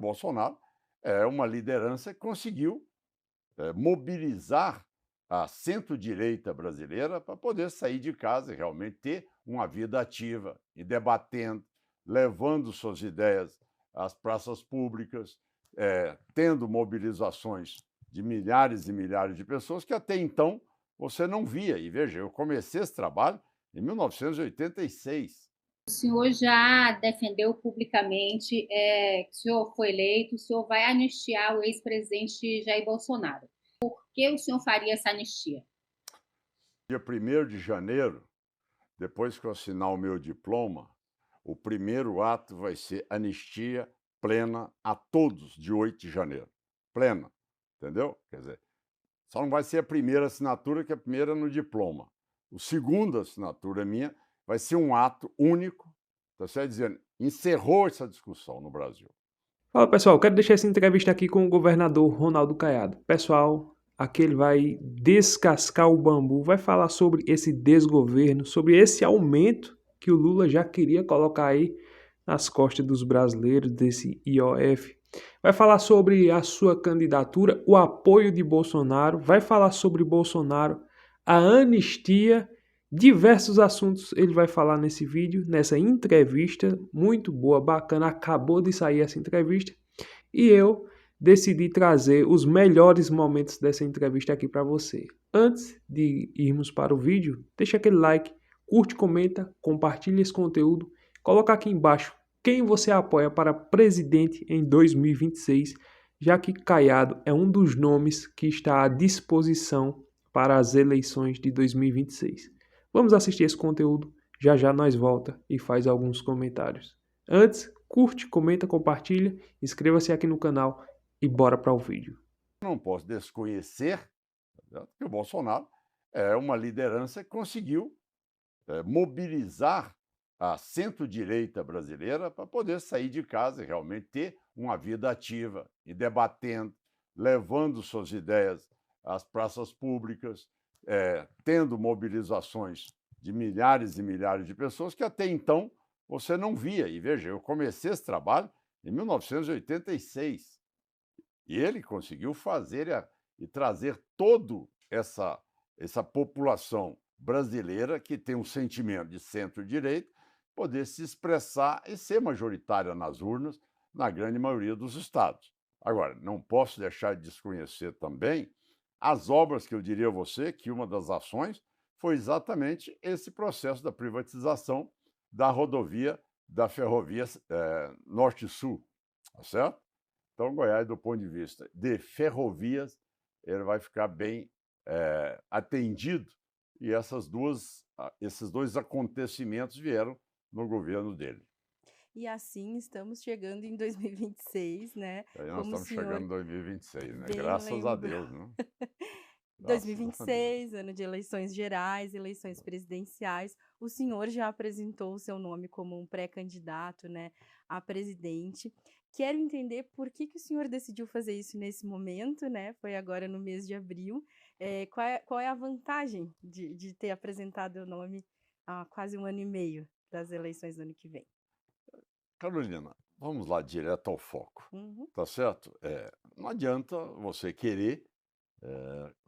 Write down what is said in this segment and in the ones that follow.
Bolsonaro é uma liderança que conseguiu mobilizar a centro-direita brasileira para poder sair de casa e realmente ter uma vida ativa e debatendo, levando suas ideias às praças públicas, tendo mobilizações de milhares e milhares de pessoas que até então você não via. E veja, eu comecei esse trabalho em 1986. O senhor já defendeu publicamente que o senhor foi eleito, o senhor vai anistiar o ex-presidente Jair Bolsonaro. Por que o senhor faria essa anistia? Dia 1º de janeiro, depois que eu assinar o meu diploma, o primeiro ato vai ser anistia plena a todos de 8 de janeiro. Plena, entendeu? Quer dizer, só não vai ser a primeira assinatura, que a primeira é no diploma. O segundo assinatura minha vai ser um ato único, tá certo? Dizendo, encerrou essa discussão no Brasil. Fala pessoal, quero deixar essa entrevista aqui com o governador Ronaldo Caiado. Pessoal, aqui ele vai descascar o bambu, vai falar sobre esse desgoverno, sobre esse aumento que o Lula já queria colocar aí nas costas dos brasileiros, desse IOF. Vai falar sobre a sua candidatura, o apoio de Bolsonaro, vai falar sobre Bolsonaro, a anistia. Diversos assuntos ele vai falar nesse vídeo, nessa entrevista, muito boa, bacana, acabou de sair essa entrevista e eu decidi trazer os melhores momentos dessa entrevista aqui para você. Antes de irmos para o vídeo, deixa aquele like, curte, comenta, compartilha esse conteúdo, coloca aqui embaixo quem você apoia para presidente em 2026, já que Caiado é um dos nomes que está à disposição para as eleições de 2026. Vamos assistir esse conteúdo, já já nós volta e faz alguns comentários. Antes, curte, comenta, compartilha, inscreva-se aqui no canal e bora para o vídeo. Não posso desconhecer, tá certo, que o Bolsonaro é uma liderança que conseguiu mobilizar a centro-direita brasileira para poder sair de casa e realmente ter uma vida ativa e debatendo, levando suas ideias às praças públicas, tendo mobilizações de milhares e milhares de pessoas que até então você não via. E veja, eu comecei esse trabalho em 1986 e ele conseguiu fazer e trazer toda essa população brasileira que tem um sentimento de centro-direita poder se expressar e ser majoritária nas urnas na grande maioria dos estados. Agora, não posso deixar de desconhecer também as obras que eu diria a você que uma das ações foi exatamente esse processo da privatização da rodovia, da ferrovia Norte-Sul, tá certo? Então, Goiás, do ponto de vista de ferrovias, ele vai ficar bem atendido e esses dois acontecimentos vieram no governo dele. E assim estamos chegando em 2026, né? Aí nós Como o estamos chegando senhor em 2026, né? bem Graças a lembrou. Deus, né? Graças a Deus. 2026, ano de eleições gerais, eleições presidenciais. O senhor já apresentou o seu nome como um pré-candidato, né, a presidente. Quero entender por que o senhor decidiu fazer isso nesse momento, né? Foi agora no mês de abril. Qual é a vantagem de ter apresentado o nome há quase um ano e meio das eleições do ano que vem? Carolina, vamos lá direto ao foco, Uhum. tá certo? Não adianta você querer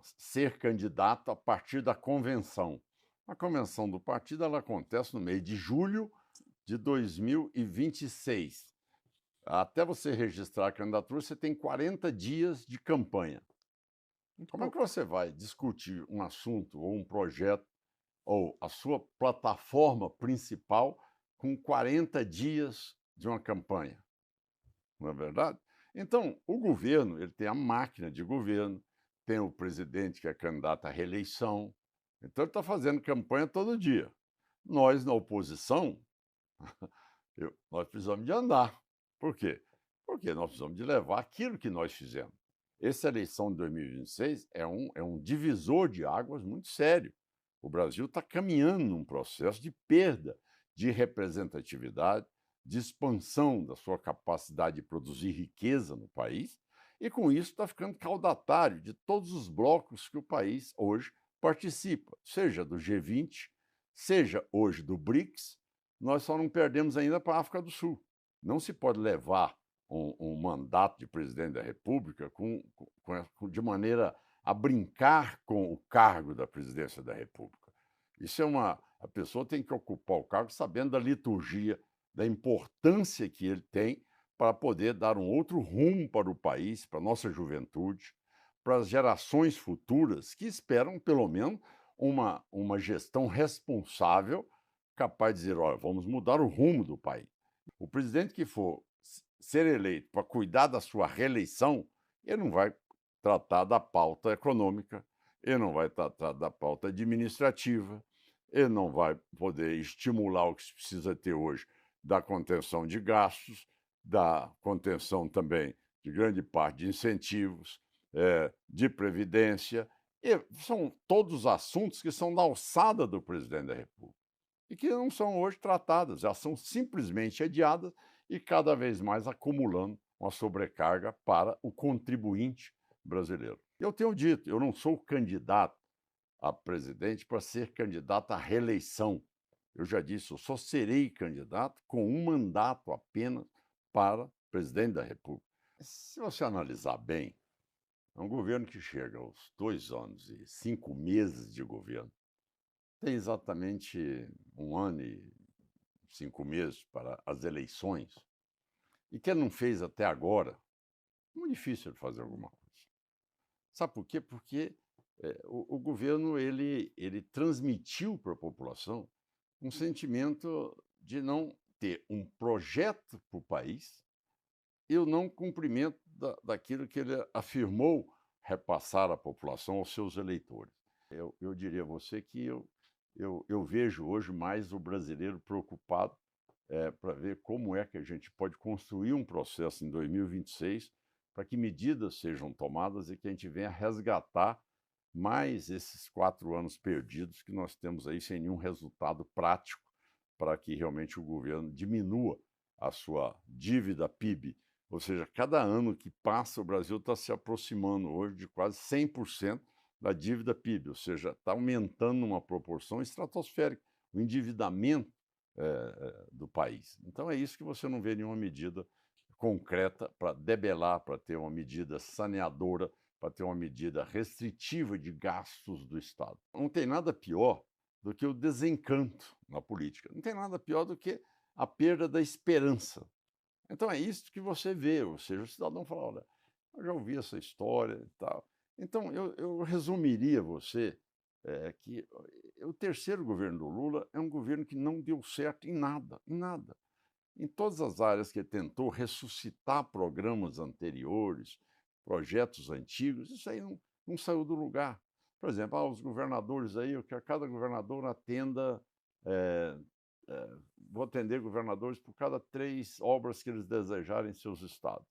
ser candidato a partir da convenção. A convenção do partido ela acontece no mês de julho de 2026. Até você registrar a candidatura, você tem 40 dias de campanha. Muito Como é que pouco. você vai discutir um assunto ou um projeto ou a sua plataforma principal com 40 dias de uma campanha? Não é verdade? Então, o governo ele tem a máquina de governo, tem o presidente que é candidato à reeleição, então ele está fazendo campanha todo dia. Nós, na oposição, nós precisamos de andar. Por quê? Porque nós precisamos de levar aquilo que nós fizemos. Essa eleição de 2026 é um divisor de águas muito sério. O Brasil está caminhando num processo de perda de representatividade, de expansão da sua capacidade de produzir riqueza no país, e com isso está ficando caudatário de todos os blocos que o país hoje participa, seja do G20, seja hoje do BRICS. Nós só não perdemos ainda para a África do Sul. Não se pode levar um mandato de presidente da República de maneira a brincar com o cargo da presidência da República. Isso é a pessoa tem que ocupar o cargo sabendo da liturgia, da importância que ele tem para poder dar um outro rumo para o país, para a nossa juventude, para as gerações futuras que esperam, pelo menos, uma gestão responsável, capaz de dizer, olha, vamos mudar o rumo do país. O presidente que for ser eleito para cuidar da sua reeleição, ele não vai tratar da pauta econômica, ele não vai tratar da pauta administrativa, ele não vai poder estimular o que se precisa ter hoje da contenção de gastos, da contenção também de grande parte de incentivos, de previdência. E são todos assuntos que são da alçada do presidente da República e que não são hoje tratadas, já são simplesmente adiadas e cada vez mais acumulando uma sobrecarga para o contribuinte brasileiro. Eu tenho dito, eu não sou candidato a presidente para ser candidato à reeleição. Eu já disse, eu só serei candidato com um mandato apenas para presidente da República. Se você analisar bem, é um governo que chega aos 2 anos e 5 meses de governo. Tem exatamente 1 ano e 5 meses para as eleições. E que ele não fez até agora, é muito difícil ele fazer alguma coisa. Sabe por quê? Porque o governo ele transmitiu para a população um sentimento de não ter um projeto para o país e o não cumprimento daquilo que ele afirmou repassar à população, aos seus eleitores. Eu diria a você que eu vejo hoje mais o brasileiro preocupado para ver como é que a gente pode construir um processo em 2026 para que medidas sejam tomadas e que a gente venha resgatar mais esses 4 anos perdidos que nós temos aí sem nenhum resultado prático para que realmente o governo diminua a sua dívida PIB. Ou seja, cada ano que passa, o Brasil está se aproximando hoje de quase 100% da dívida PIB, ou seja, está aumentando numa proporção estratosférica o endividamento do país. Então é isso que você não vê nenhuma medida concreta para debelar, para ter uma medida saneadora, para ter uma medida restritiva de gastos do Estado. Não tem nada pior do que o desencanto na política. Não tem nada pior do que a perda da esperança. Então é isso que você vê, ou seja, o cidadão fala, olha, eu já ouvi essa história e tal. Então eu resumiria você que o terceiro governo do Lula é um governo que não deu certo em nada, em nada. Em todas as áreas que ele tentou ressuscitar programas anteriores, projetos antigos, isso aí não saiu do lugar. Por exemplo, os governadores aí, eu quero que cada governador atenda, vou atender governadores por cada 3 obras que eles desejarem em seus estados.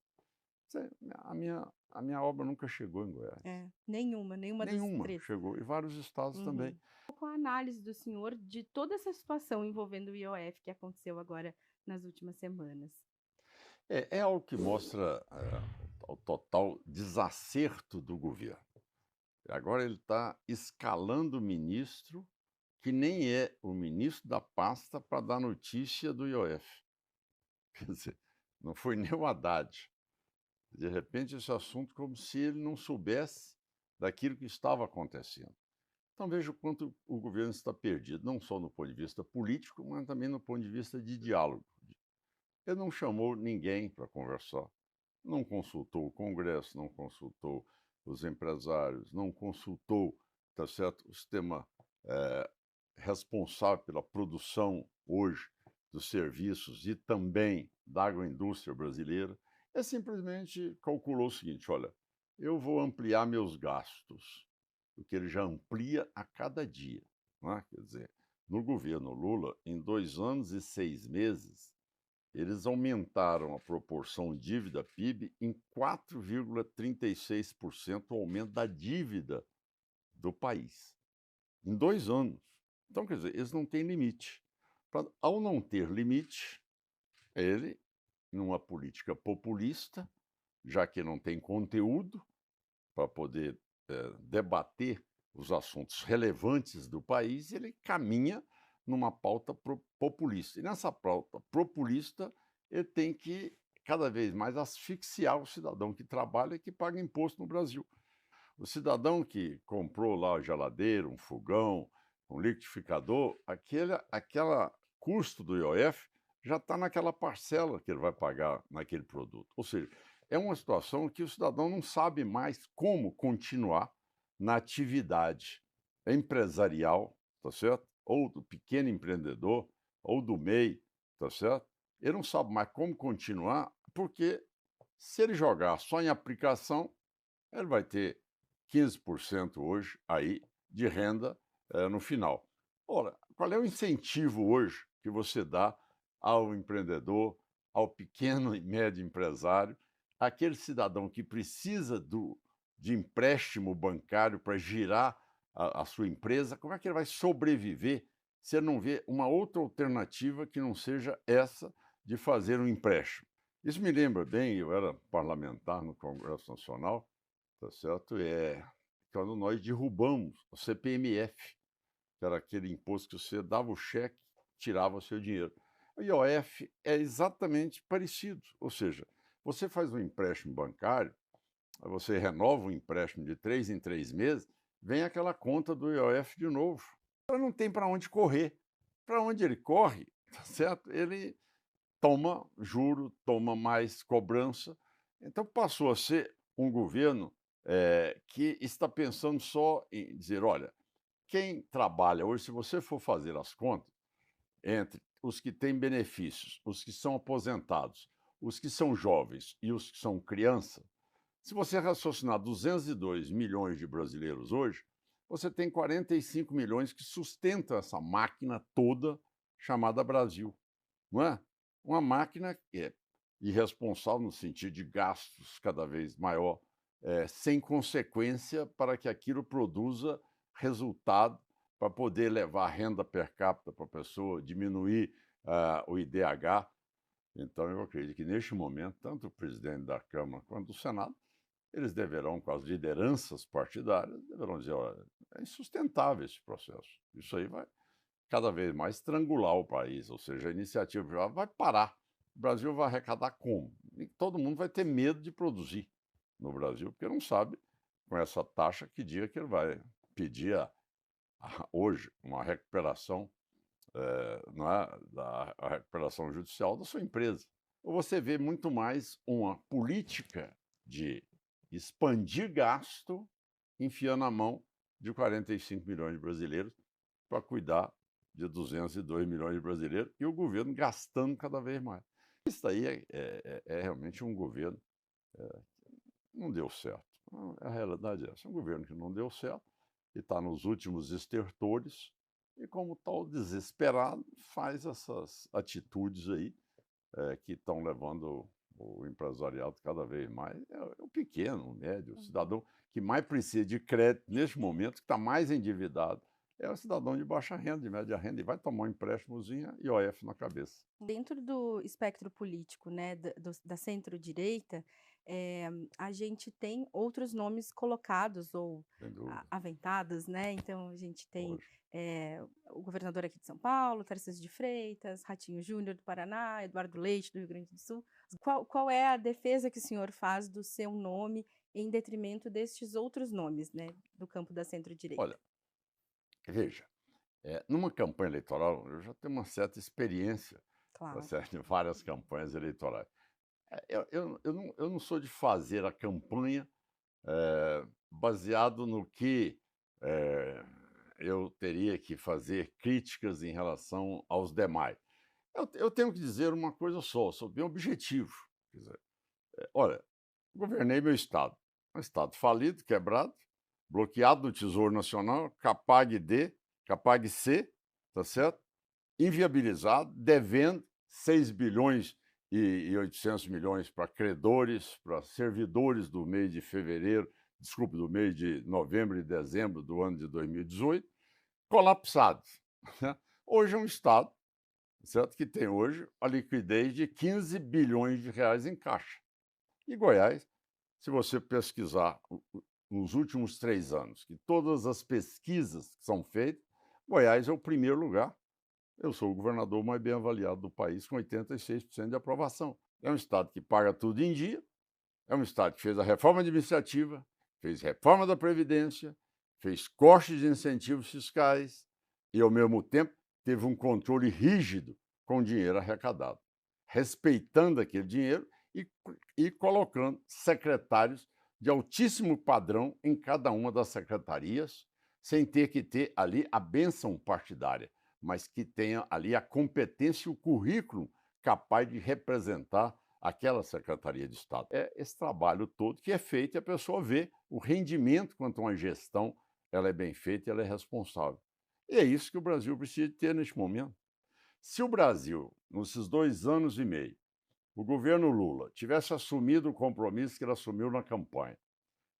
A minha obra nunca chegou em Goiás. Nenhuma das Nenhuma 3. chegou, e vários estados também. Com a análise do senhor de toda essa situação envolvendo o IOF que aconteceu agora nas últimas semanas. É algo que mostra o total desacerto do governo. Agora ele está escalando o ministro que nem é o ministro da pasta para dar notícia do IOF. Quer dizer, não foi nem o Haddad. De repente, esse assunto como se ele não soubesse daquilo que estava acontecendo. Então veja o quanto o governo está perdido, não só no ponto de vista político, mas também no ponto de vista de diálogo. Ele não chamou ninguém para conversar, não consultou o Congresso, não consultou os empresários, não consultou, tá certo, o sistema responsável pela produção hoje dos serviços e também da agroindústria brasileira. Ele simplesmente calculou o seguinte, olha, eu vou ampliar meus gastos, porque ele já amplia a cada dia. Não é? Quer dizer, no governo Lula, em 2 anos e 6 meses, eles aumentaram a proporção dívida PIB em 4,36% o aumento da dívida do país. Em 2 anos. Então, quer dizer, eles não têm limite. Ao não ter limite, ele, numa política populista, já que não tem conteúdo para poder debater os assuntos relevantes do país, ele caminha numa pauta populista. E nessa pauta populista, ele tem que cada vez mais asfixiar o cidadão que trabalha e que paga imposto no Brasil. O cidadão que comprou lá a geladeira, um fogão, um liquidificador, aquela custo do IOF já está naquela parcela que ele vai pagar naquele produto. Ou seja, é uma situação que o cidadão não sabe mais como continuar na atividade empresarial, tá certo? Ou do pequeno empreendedor, ou do MEI, tá certo? Ele não sabe mais como continuar, porque se ele jogar só em aplicação, ele vai ter 15% hoje aí de renda no final. Ora, qual é o incentivo hoje que você dá ao empreendedor, ao pequeno e médio empresário, aquele cidadão que precisa de empréstimo bancário para girar a sua empresa? Como é que ele vai sobreviver se ele não vê uma outra alternativa que não seja essa de fazer um empréstimo? Isso me lembra bem, eu era parlamentar no Congresso Nacional, tá certo? Quando nós derrubamos o CPMF, que era aquele imposto que você dava o cheque, tirava o seu dinheiro. O IOF é exatamente parecido, ou seja, você faz um empréstimo bancário, você renova o empréstimo de 3 em 3 meses, vem aquela conta do IOF de novo. Ela não tem para onde correr. Para onde ele corre, tá certo? Ele toma juro, toma mais cobrança. Então passou a ser um governo que está pensando só em dizer, olha, quem trabalha hoje, se você for fazer as contas, entre os que têm benefícios, os que são aposentados, os que são jovens e os que são crianças, se você raciocinar 202 milhões de brasileiros hoje, você tem 45 milhões que sustentam essa máquina toda chamada Brasil, não é? Uma máquina que é irresponsável no sentido de gastos cada vez maior, sem consequência para que aquilo produza resultado para poder levar renda per capita para a pessoa, diminuir o IDH. Então, eu acredito que, neste momento, tanto o presidente da Câmara quanto o Senado, eles deverão, com as lideranças partidárias, deverão dizer, olha, é insustentável esse processo. Isso aí vai cada vez mais estrangular o país, ou seja, a iniciativa privada vai parar. O Brasil vai arrecadar como? E todo mundo vai ter medo de produzir no Brasil, porque não sabe, com essa taxa, que dia que ele vai pedir hoje uma recuperação, não é, a recuperação judicial da sua empresa. Ou você vê muito mais uma política de expandir gasto, enfiando a mão de 45 milhões de brasileiros para cuidar de 202 milhões de brasileiros e o governo gastando cada vez mais. Isso aí é realmente um governo que não deu certo. A realidade é essa. É um governo que não deu certo e está nos últimos estertores e, como tal, desesperado, faz essas atitudes aí que estão levando o empresariado cada vez mais. É o pequeno, o médio, o cidadão que mais precisa de crédito neste momento, que está mais endividado, é o cidadão de baixa renda, de média renda, e vai tomar um empréstimozinho e IOF na cabeça. Dentro do espectro político, né, da centro-direita, a gente tem outros nomes colocados ou Sem dúvida. aventados, né? Então a gente tem Hoje. o governador aqui de São Paulo, Tarcísio de Freitas, Ratinho Júnior do Paraná, Eduardo Leite do Rio Grande do Sul. Qual é a defesa que o senhor faz do seu nome em detrimento destes outros nomes, né, do campo da centro-direita? Olha, veja, numa campanha eleitoral, eu já tenho uma certa experiência, tá Claro. certo, em várias campanhas eleitorais. Eu não sou de fazer a campanha baseado no que eu teria que fazer críticas em relação aos demais. Eu tenho que dizer uma coisa só, sou bem objetivo. Quer dizer, olha, governei meu estado. Um estado falido, quebrado, bloqueado do Tesouro Nacional, capaz de C, tá certo? Inviabilizado, devendo 6 bilhões e 800 milhões para credores, para servidores do mês de fevereiro, desculpe, do mês de novembro e dezembro do ano de 2018, colapsados. Né? Hoje é um estado, certo, que tem hoje a liquidez de 15 bilhões de reais em caixa. E Goiás, se você pesquisar nos últimos 3 anos, que todas as pesquisas que são feitas, Goiás é o primeiro lugar. Eu sou o governador mais bem avaliado do país, com 86% de aprovação. É um Estado que paga tudo em dia, é um Estado que fez a reforma administrativa, fez reforma da Previdência, fez cortes de incentivos fiscais e, ao mesmo tempo, teve um controle rígido com o dinheiro arrecadado, respeitando aquele dinheiro e colocando secretários de altíssimo padrão em cada uma das secretarias, sem ter que ter ali a bênção partidária, mas que tenha ali a competência e o currículo capaz de representar aquela Secretaria de Estado. É esse trabalho todo que é feito e a pessoa vê o rendimento quanto a uma gestão, ela é bem feita e ela é responsável. E é isso que o Brasil precisa ter neste momento. Se o Brasil, nesses 2 anos e meio, o governo Lula tivesse assumido o compromisso que ele assumiu na campanha,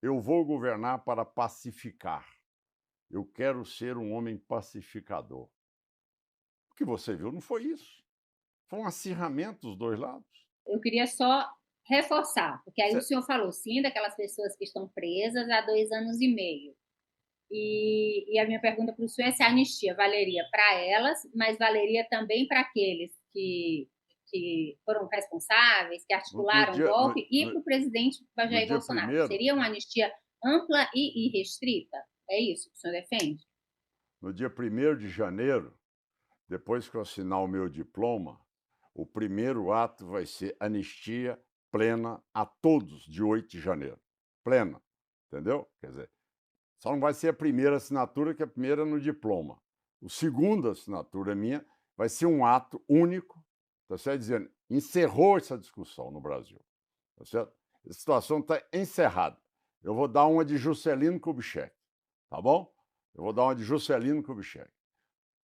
eu vou governar para pacificar, eu quero ser um homem pacificador. O que você viu não foi isso. Foi um acirramento dos dois lados. Eu queria só reforçar, porque aí o Certo. senhor falou, sim, daquelas pessoas que estão presas há 2 anos e meio. E a minha pergunta para o senhor é se a anistia valeria para elas, mas valeria também para aqueles que foram responsáveis, que No articularam o dia, no, golpe, e para no, o presidente no Jair dia Bolsonaro. primeiro, Seria uma anistia ampla e restrita? É isso que o senhor defende? no dia 1º de janeiro, depois que eu assinar o meu diploma, o primeiro ato vai ser anistia plena a todos de 8 de janeiro. Plena, entendeu? Quer dizer, só não vai ser a primeira assinatura, que a primeira é no diploma. O segundo assinatura minha vai ser um ato único, tá certo? Dizendo, encerrou essa discussão no Brasil, tá certo? A situação está encerrada. Eu vou dar uma de Juscelino Kubitschek, tá bom? Eu vou dar uma de Juscelino Kubitschek.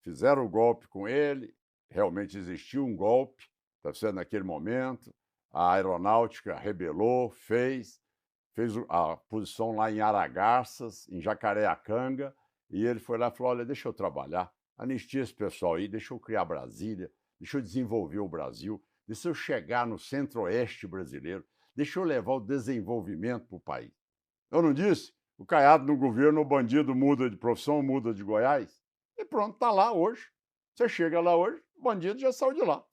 Fizeram o golpe com ele, realmente existiu um golpe, tá certo? Naquele momento, a aeronáutica rebelou, fez a posição lá em Aragarças, em Jacareacanga, e ele foi lá e falou, olha, deixa eu trabalhar, anistia esse pessoal aí, deixa eu criar Brasília, deixa eu desenvolver o Brasil, deixa eu chegar no centro-oeste brasileiro, deixa eu levar o desenvolvimento para o país. Eu não disse? O Caiado no governo, o bandido muda de profissão, muda de Goiás, e pronto, está lá hoje. Você chega lá hoje, o bandido já saiu de lá,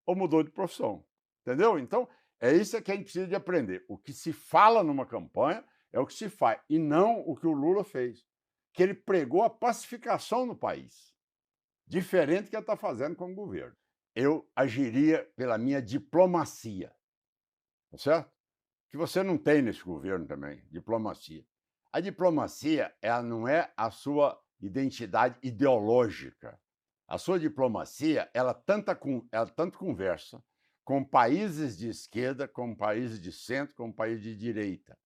ou mudou de profissão, entendeu? Então, é isso que a gente precisa de aprender. O que se fala numa campanha é o que se faz, e não o que o Lula fez, que ele pregou a pacificação no país, diferente do que ele está fazendo com o governo. Eu agiria pela minha diplomacia, tá certo? Que você não tem nesse governo também, diplomacia. A diplomacia, ela não é a sua identidade ideológica. A sua diplomacia, ela tanto conversa com países de esquerda, com países de centro, com países de direita,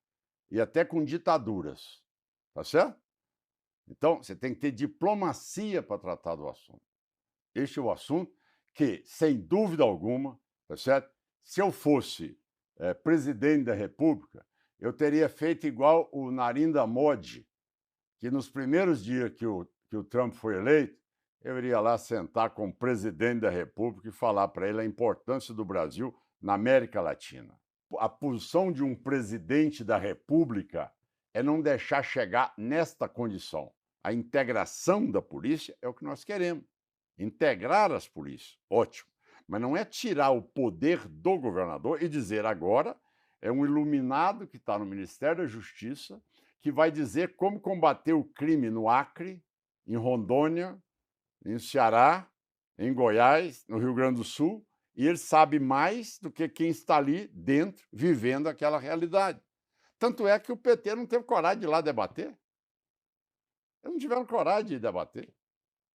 e até com ditaduras, tá certo? Então, você tem que ter diplomacia para tratar do assunto. Este é o assunto que, sem dúvida alguma, tá certo? Se eu fosse presidente da República, eu teria feito igual o Narendra Modi, que nos primeiros dias que o Trump foi eleito, eu iria lá sentar com o presidente da República e falar para ele a importância do Brasil na América Latina. A posição de um presidente da República é não deixar chegar nesta condição. A integração da polícia é o que nós queremos. Integrar as polícias, ótimo. Mas não é tirar o poder do governador e dizer agora é um iluminado que está no Ministério da Justiça que vai dizer como combater o crime no Acre, em Rondônia, em Ceará, em Goiás, no Rio Grande do Sul, e ele sabe mais do que quem está ali dentro, vivendo aquela realidade. Tanto é que o PT não teve coragem de ir lá debater. Eles não tiveram coragem de debater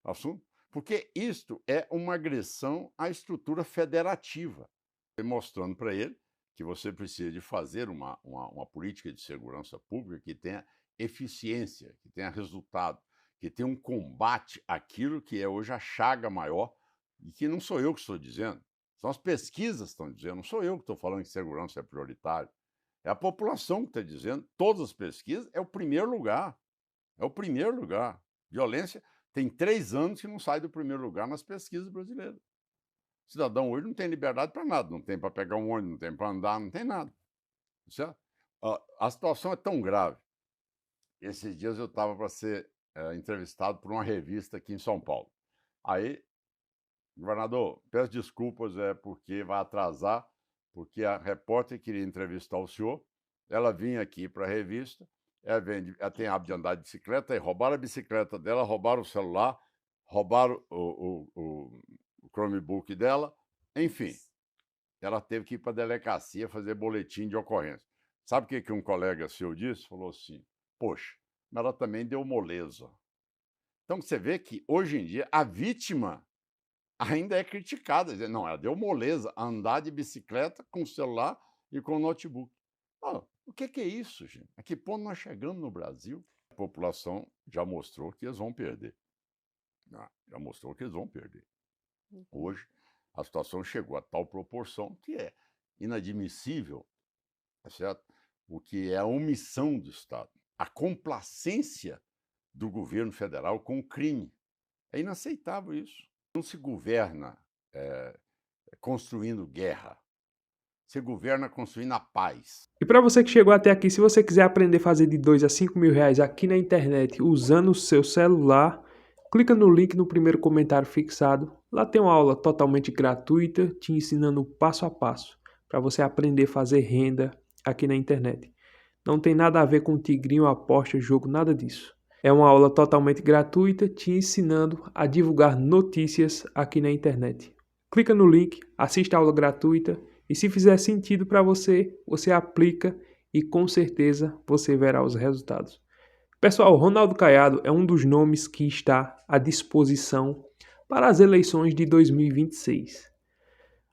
o assunto, porque isto é uma agressão à estrutura federativa, mostrando para ele que você precisa de fazer uma política de segurança pública que tenha eficiência, que tenha resultado, que tenha um combate àquilo que é hoje a chaga maior, e que não sou eu que estou dizendo, são as pesquisas que estão dizendo, não sou eu que estou falando que segurança é prioritário, é a população que está dizendo, todas as pesquisas, é o primeiro lugar, é o primeiro lugar. Violência tem 3 anos que não sai do primeiro lugar nas pesquisas brasileiras. O cidadão hoje não tem liberdade para nada, não tem para pegar um ônibus, não tem para andar, não tem nada. Certo? A situação é tão grave. Esses dias eu estava para ser entrevistado por uma revista aqui em São Paulo. Aí, governador, peço desculpas porque vai atrasar, porque a repórter queria entrevistar o senhor, ela vinha aqui para a revista, ela tem hábito de andar de bicicleta, e roubaram a bicicleta dela, roubaram o celular, roubaram o Chromebook dela, enfim, ela teve que ir para a delegacia fazer boletim de ocorrência. Sabe o que um colega seu disse? Falou assim, poxa, mas ela também deu moleza. Então você vê que, hoje em dia, a vítima ainda é criticada. Não, ela deu moleza a andar de bicicleta com o celular e com o notebook. O que é isso, gente? A que ponto nós chegamos no Brasil? A população já mostrou que eles vão perder. Já mostrou que eles vão perder. Hoje, a situação chegou a tal proporção que é inadmissível, tá certo? O que é a omissão do Estado, a complacência do governo federal com o crime. É inaceitável isso. Não se governa construindo guerra. Se governa construindo a paz. E para você que chegou até aqui, se você quiser aprender a fazer de 2 a 5 mil reais aqui na internet usando o seu celular, clica no link no primeiro comentário fixado. Lá tem uma aula totalmente gratuita te ensinando passo a passo para você aprender a fazer renda aqui na internet. Não tem nada a ver com tigrinho, aposta, jogo, nada disso. É uma aula totalmente gratuita te ensinando a divulgar notícias aqui na internet. Clica no link, assista a aula gratuita e se fizer sentido para você, você aplica e com certeza você verá os resultados. Pessoal, Ronaldo Caiado é um dos nomes que está à disposição para as eleições de 2026.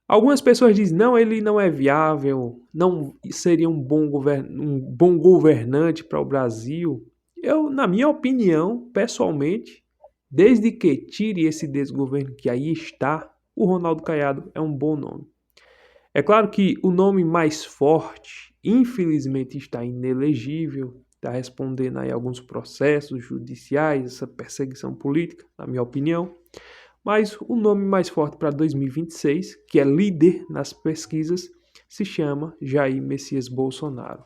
Algumas pessoas dizem, não, ele não é viável, não seria um bom governante para o Brasil. Eu, na minha opinião, pessoalmente, desde que tire esse desgoverno que aí está, o Ronaldo Caiado é um bom nome. É claro que o nome mais forte, infelizmente, está inelegível, está respondendo aí alguns processos judiciais, essa perseguição política, na minha opinião. Mas o nome mais forte para 2026, que é líder nas pesquisas, se chama Jair Messias Bolsonaro.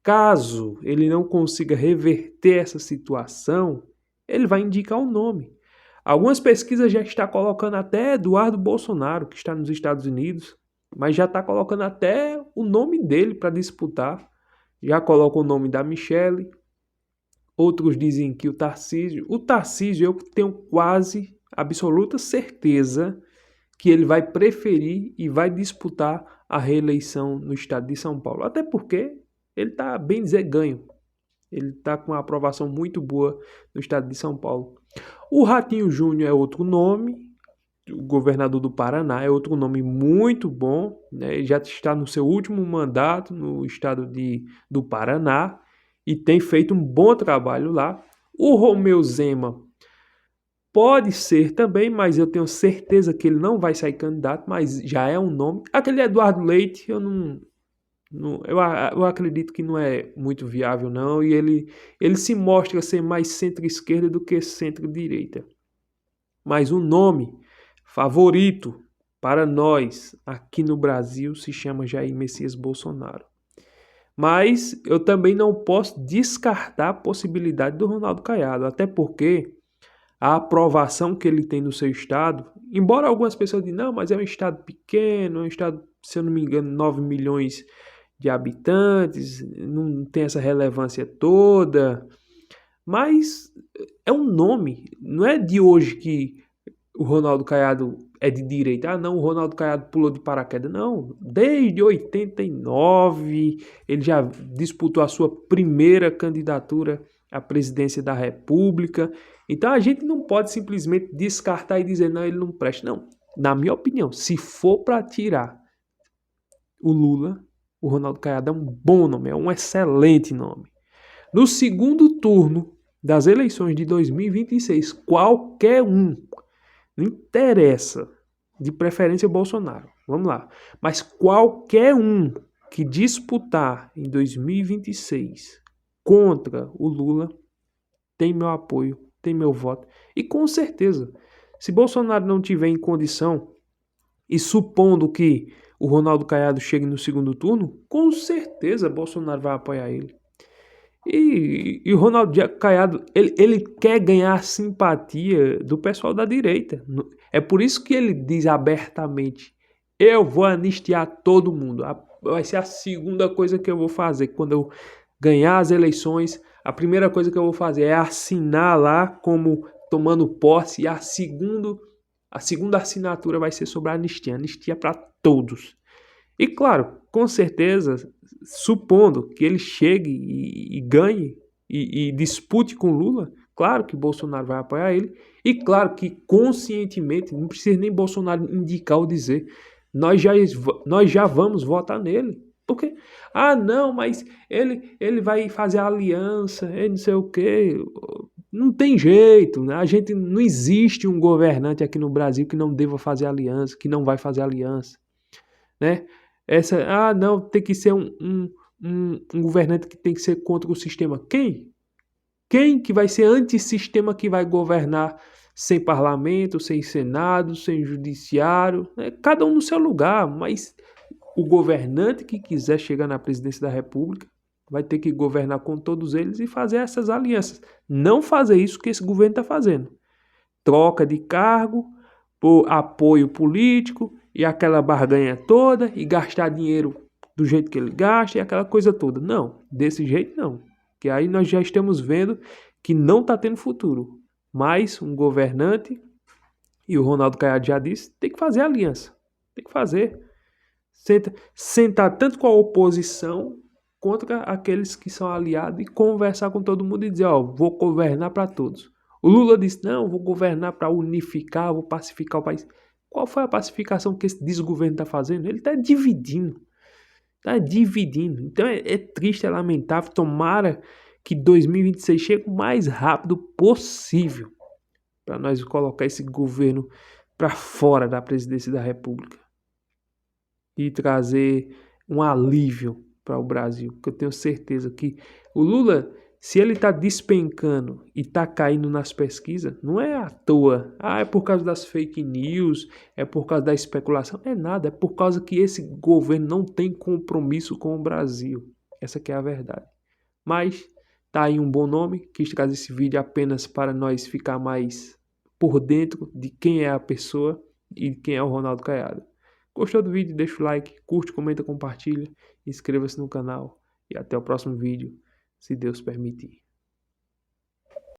Caso ele não consiga reverter essa situação, ele vai indicar um nome. Algumas pesquisas já estão colocando até Eduardo Bolsonaro, que está nos Estados Unidos, mas já está colocando até o nome dele para disputar. Já coloca o nome da Michelle. Outros dizem que o Tarcísio eu tenho quase absoluta certeza que ele vai preferir e vai disputar a reeleição no estado de São Paulo. Até porque ele está bem dizer ganho. Ele está com uma aprovação muito boa no estado de São Paulo. O Ratinho Júnior é outro nome. O governador do Paraná é outro nome muito bom, né? Ele já está no seu último mandato no estado do Paraná e tem feito um bom trabalho lá. O Romeu Zema pode ser também, mas eu tenho certeza que ele não vai sair candidato, mas já é um nome. Aquele Eduardo Leite, eu acredito que não é muito viável não, e ele se mostra ser mais centro-esquerda do que centro-direita. Mas o nome favorito para nós aqui no Brasil se chama Jair Messias Bolsonaro. Mas eu também não posso descartar a possibilidade do Ronaldo Caiado, até porque a aprovação que ele tem no seu estado, embora algumas pessoas digam, não, mas é um estado pequeno, é um estado, se eu não me engano, 9 milhões de habitantes, não tem essa relevância toda, mas é um nome, não é de hoje que o Ronaldo Caiado é de direita. Não, o Ronaldo Caiado pulou de paraquedas. Não, desde 89 ele já disputou a sua primeira candidatura à presidência da República. Então a gente não pode simplesmente descartar e dizer, não, ele não presta. Não, na minha opinião, se for para tirar o Lula, o Ronaldo Caiado é um bom nome, é um excelente nome. No segundo turno das eleições de 2026, qualquer um, não interessa, de preferência Bolsonaro, vamos lá. Mas qualquer um que disputar em 2026 contra o Lula tem meu apoio, tem meu voto. E com certeza, se Bolsonaro não tiver em condição, e supondo que o Ronaldo Caiado chegue no segundo turno, com certeza Bolsonaro vai apoiar ele. E o Ronaldo Caiado, ele quer ganhar a simpatia do pessoal da direita. É por isso que ele diz abertamente, Eu vou anistiar todo mundo. Vai ser a segunda coisa que eu vou fazer. Quando eu ganhar as eleições, a primeira coisa que eu vou fazer é assinar lá como tomando posse. E a segunda assinatura vai ser sobre a anistia. Anistia para todos. E claro, com certeza, supondo que ele chegue e ganhe e dispute com Lula, claro que Bolsonaro vai apoiar ele. E claro que conscientemente, não precisa nem Bolsonaro indicar ou dizer, nós já vamos votar nele. Porque, não, mas ele vai fazer aliança, ele não sei o quê. Não tem jeito, né? Não existe um governante aqui no Brasil que não deva fazer aliança, que não vai fazer aliança, né? Não, tem que ser um governante que tem que ser contra o sistema. Quem? Quem que vai ser antissistema que vai governar sem parlamento, sem senado, sem judiciário? Né? Cada um no seu lugar, mas o governante que quiser chegar na presidência da República vai ter que governar com todos eles e fazer essas alianças. Não fazer isso que esse governo está fazendo. Troca de cargo por apoio político e aquela barganha toda e gastar dinheiro do jeito que ele gasta e aquela coisa toda. Não, desse jeito não. Que aí nós já estamos vendo que não está tendo futuro. Mas um governante, e o Ronaldo Caiado já disse, tem que fazer aliança. Tem que fazer. Sentar tanto com a oposição contra aqueles que são aliados e conversar com todo mundo e dizer, vou governar para todos. O Lula disse, não, vou governar para unificar, vou pacificar o país. Qual foi a pacificação que esse desgoverno está fazendo? Ele está dividindo. Está dividindo. Então é triste, é lamentável. Tomara que 2026 chegue o mais rápido possível para nós colocar esse governo para fora da presidência da República e trazer um alívio para o Brasil. Porque eu tenho certeza que o Lula, se ele está despencando e está caindo nas pesquisas, não é à toa. É por causa das fake news, é por causa da especulação. É nada, é por causa que esse governo não tem compromisso com o Brasil. Essa que é a verdade. Mas tá aí um bom nome. Quis trazer esse vídeo apenas para nós ficar mais por dentro de quem é a pessoa e quem é o Ronaldo Caiado. Gostou do vídeo? Deixa o like, curte, comenta, compartilha, inscreva-se no canal e até o próximo vídeo, se Deus permitir.